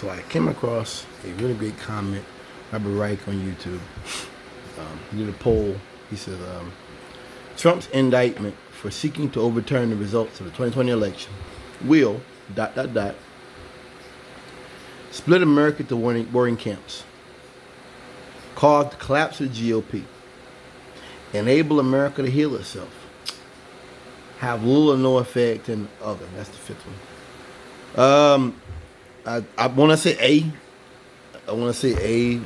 So I came across a really great comment, Robert Reich on YouTube. He did a poll. He said, Trump's indictment for seeking to overturn the results of the 2020 election will, ... split America into warring camps, cause the collapse of the GOP, enable America to heal itself, have little or no effect in other. That's the fifth one. I want to say A. I want to say A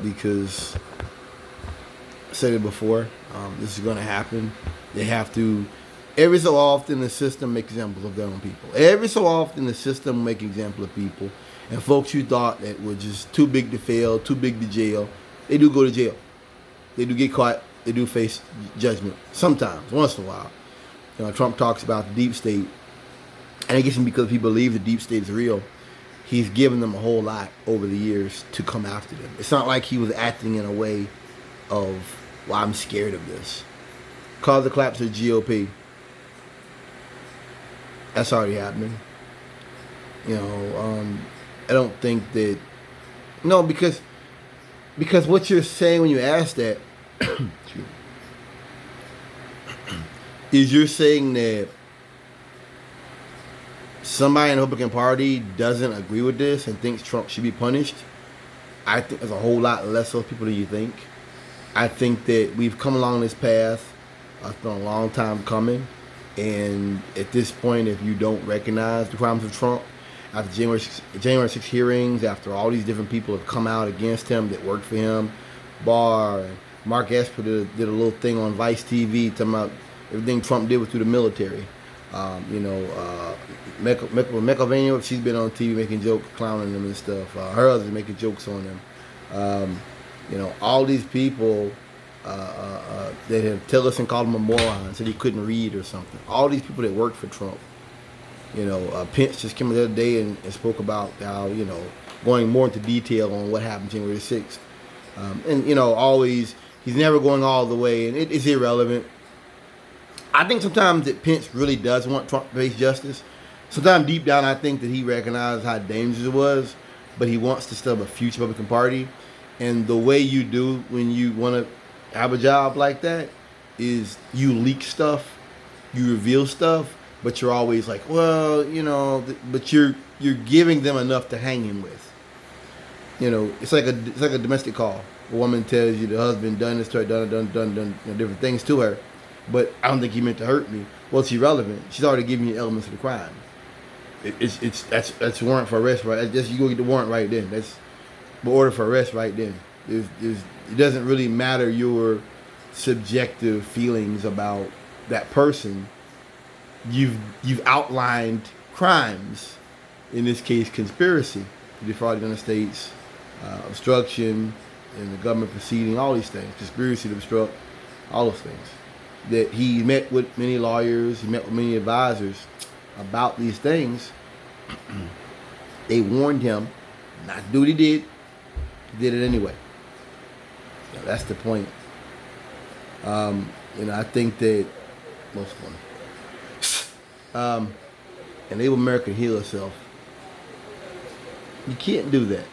because I said it before. This is going to happen. They have to. Every so often, the system make examples of their own people. Every so often, the system make example of people. And folks who thought that were just too big to fail, too big to jail, they do go to jail. They do get caught. They do face judgment sometimes, once in a while. You know, Trump talks about the deep state, and I guess because people believe the deep state is real, he's given them a whole lot over the years to come after them. It's not like he was acting in a way of, well, I'm scared of this. Cause the collapse of the GOP. That's already happening. You know, I don't think that. No, because what you're saying when you ask that is you're saying that somebody in the Republican Party doesn't agree with this and thinks Trump should be punished. I think there's a whole lot less of people than you think. I think that we've come along this path. It's been a long time coming. And at this point, if you don't recognize the crimes of Trump, after January 6 hearings, after all these different people have come out against him that worked for him, Barr and Mark Esper did a little thing on Vice TV talking about everything Trump did was through the military. McElvania, she's been on TV making jokes, clowning them and stuff. Her husband's making jokes on them. All these people that have Tillerson called him a moron, said he couldn't read or something. All these people that worked for Trump. Pence just came the other day and spoke about how, going more into detail on what happened January 6th. Always, he's never going all the way, and it's irrelevant. I think sometimes that Pence really does want Trump to face justice. Sometimes deep down, I think that he recognizes how dangerous it was, but he wants to still have a future Republican Party. And the way you do when you want to have a job like that is you leak stuff, you reveal stuff, but you're always like, well, but you're giving them enough to hang him with. It's like a domestic call. A woman tells you the husband done this to her, done different things to her, but I don't think he meant to hurt me. Well, it's irrelevant. She's already giving you elements of the crime. That's warrant for arrest, right? You go get the warrant right then. That's the order for arrest right then. It doesn't really matter your subjective feelings about that person. You've outlined crimes, in this case conspiracy to defraud the United States, obstruction in the government proceeding, all these things, conspiracy to obstruct, all those things. That he met with many lawyers, he met with many advisors about these things. They warned him not to do what he did it anyway. That's the point. I think that most of them enable America to heal itself. You can't do that.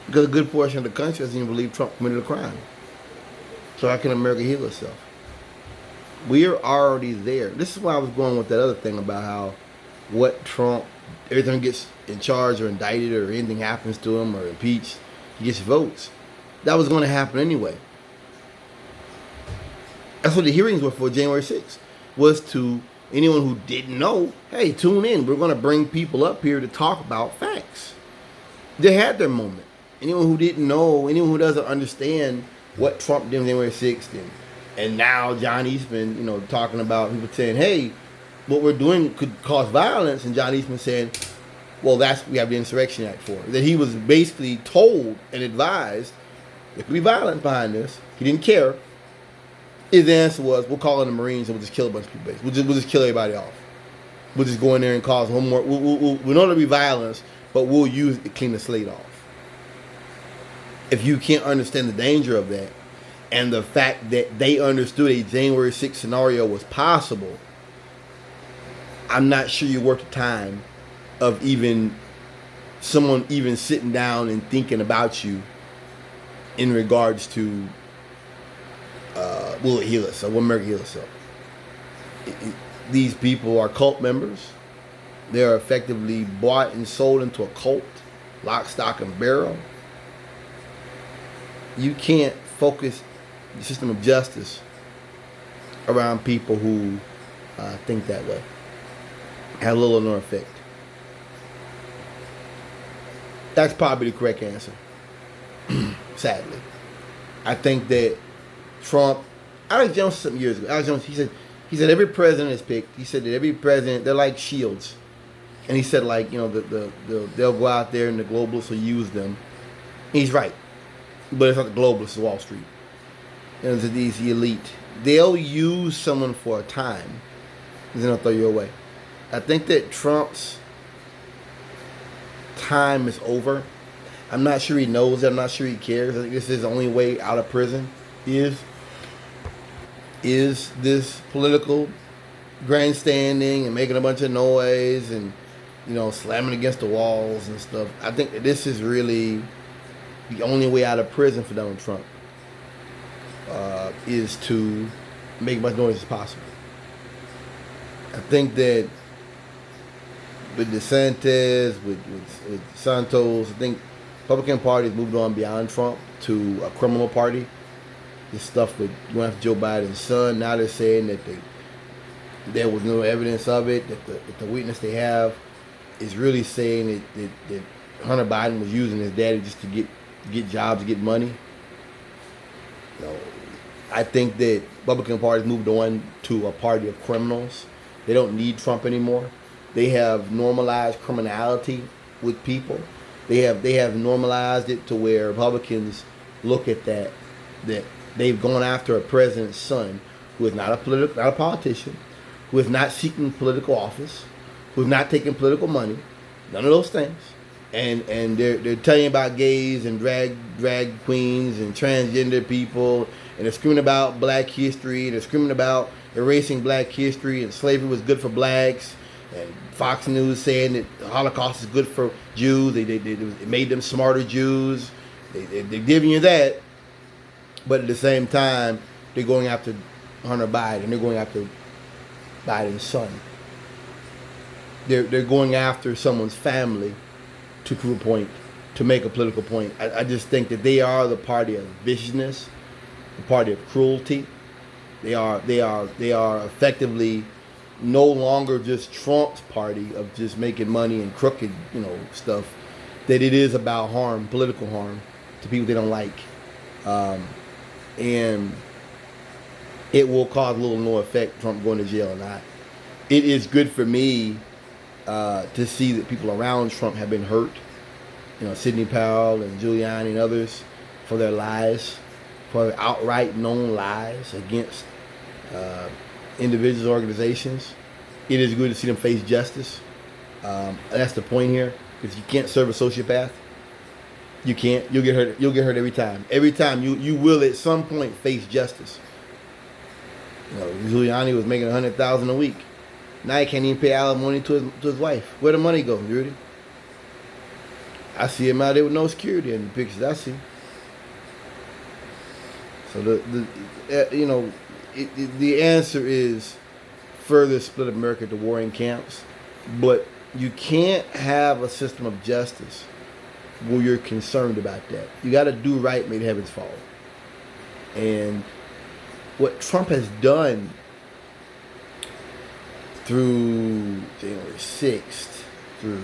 Because a good portion of the country doesn't even believe Trump committed a crime. So how can America heal itself? We are already there. This is why I was going with that other thing about how what Trump, every time he gets in charge or indicted or anything happens to him or impeached, he gets votes. That was going to happen anyway. That's what the hearings were for January 6th, was to anyone who didn't know, hey, tune in. We're going to bring people up here to talk about facts. They had their moment. Anyone who didn't know, anyone who doesn't understand what Trump did on January 6th, and now John Eastman, talking about people saying, hey, what we're doing could cause violence, and John Eastman saying, well, that's what we have the Insurrection Act for. That he was basically told and advised there could be violence behind this. He didn't care. His answer was, we'll call in the Marines and we'll just kill a bunch of people. We'll just kill everybody off. We'll just go in there and cause one more. We know there'll be violence, but we'll use it to clean the slate off. If you can't understand the danger of that, and the fact that they understood a January 6th scenario was possible, I'm not sure you're worth the time of even someone even sitting down and thinking about you in regards to will it heal itself? Will America heal itself? These people are cult members. They are effectively bought and sold into a cult, lock, stock, and barrel. You can't focus the system of justice around people who think that way. Have little or no effect. That's probably the correct answer. Sadly, I think that Trump. Alex Jones said something years ago. Alex Jones, he said every president is picked. He said that every president, they're like shields, and he said, like, they'll go out there and the globalists will use them. He's right, but it's not the globalists, it's Wall Street. And it's these elite. They'll use someone for a time, and then they'll throw you away. I think that Trump's time is over. I'm not sure he knows it. I'm not sure he cares. I think this is the only way out of prison is this political grandstanding and making a bunch of noise and, slamming against the walls and stuff. I think that this is really the only way out of prison for Donald Trump, is to make as much noise as possible. I think that with DeSantis, with Santos, I think Republican Party has moved on beyond Trump to a criminal party. This stuff with going after Joe Biden's son. Now they're saying that there was no evidence of it. That the witness they have is really saying that Hunter Biden was using his daddy just to get jobs, to get money. I think that Republican Party has moved on to a party of criminals. They don't need Trump anymore. They have normalized criminality with people. They have normalized it to where Republicans look at that they've gone after a president's son who is not a politician, who is not seeking political office, who is not taking political money, none of those things, and they're telling you about gays and drag queens and transgender people, and they're screaming about black history, and they're screaming about erasing black history, and slavery was good for blacks. And Fox News saying that the Holocaust is good for Jews. It made them smarter Jews. They're giving you that. But at the same time, they're going after Hunter Biden. They're going after Biden's son. They're going after someone's family to prove a point, to make a political point. I just think that they are the party of viciousness, the party of cruelty. They are effectively no longer just Trump's party of just making money and crooked, stuff. That it is about harm, political harm, to people they don't like, and it will cause little or no effect. Trump going to jail or not. It is good for me to see that people around Trump have been hurt. Sidney Powell and Giuliani and others, for their lies, for their outright known lies against individuals, organizations. It is good to see them face justice. That's the point here. Because you can't serve a sociopath. You can't. You'll get hurt. You'll get hurt every time. Every time you will at some point face justice. Giuliani was making $100,000 a week. Now he can't even pay alimony to his wife. Where the money go, Rudy? I see him out there with no security in the pictures I see. So the answer is further split America to warring camps, but you can't have a system of justice where you're concerned about that. You got to do right, make the heavens fall. And what Trump has done through January 6th, through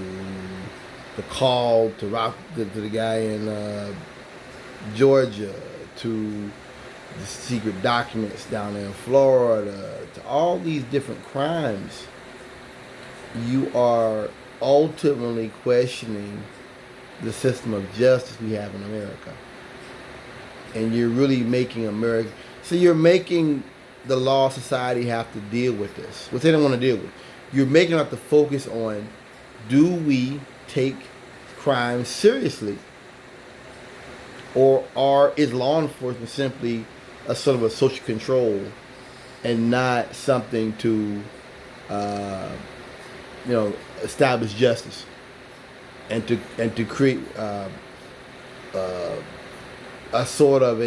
the call to the guy in Georgia, to the secret documents down there in Florida, to all these different crimes, you are ultimately questioning the system of justice we have in America. And you're really making America... So you're making the law society have to deal with this, which they don't want to deal with. You're making them have to focus on, do we take crime seriously? Or is law enforcement simply a sort of a social control and not something to, establish justice? and to create a sort of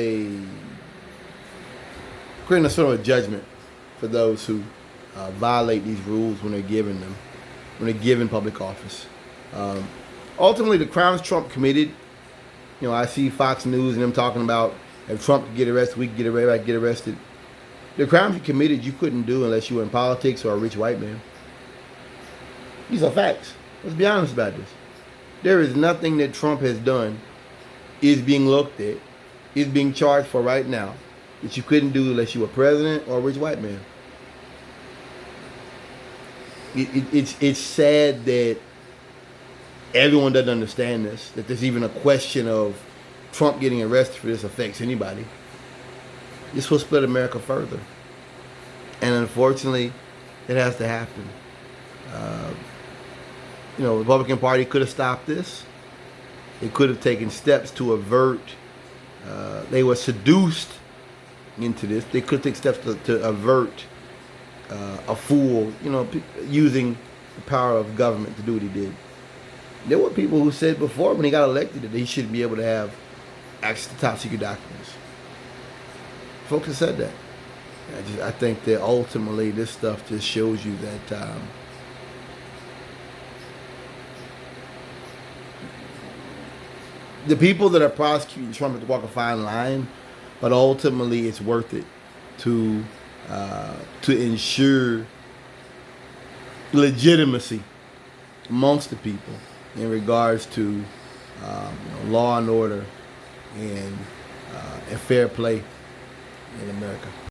creating a sort of a judgment for those who violate these rules when they're given public office. Ultimately, the crimes Trump committed, I see Fox News and them talking about if Trump could get arrested, we could get arrested. The crimes he committed, you couldn't do unless you were in politics or a rich white man. These are facts. Let's be honest about this. There is nothing that Trump has done, is being looked at, is being charged for right now, that you couldn't do unless you were president or a rich white man. It's sad that everyone doesn't understand this, that there's even a question of Trump getting arrested for this affects anybody. This will split America further. And unfortunately, it has to happen. The Republican Party could have stopped this. They could have taken steps to avert. They were seduced into this. They could take steps to avert a fool, using the power of government to do what he did. There were people who said before, when he got elected, that he shouldn't be able to have access to top secret documents. Folks have said that. I think that ultimately this stuff just shows you that the people that are prosecuting Trump have to walk a fine line, but ultimately it's worth it to ensure legitimacy amongst the people in regards to law and order and fair play in America.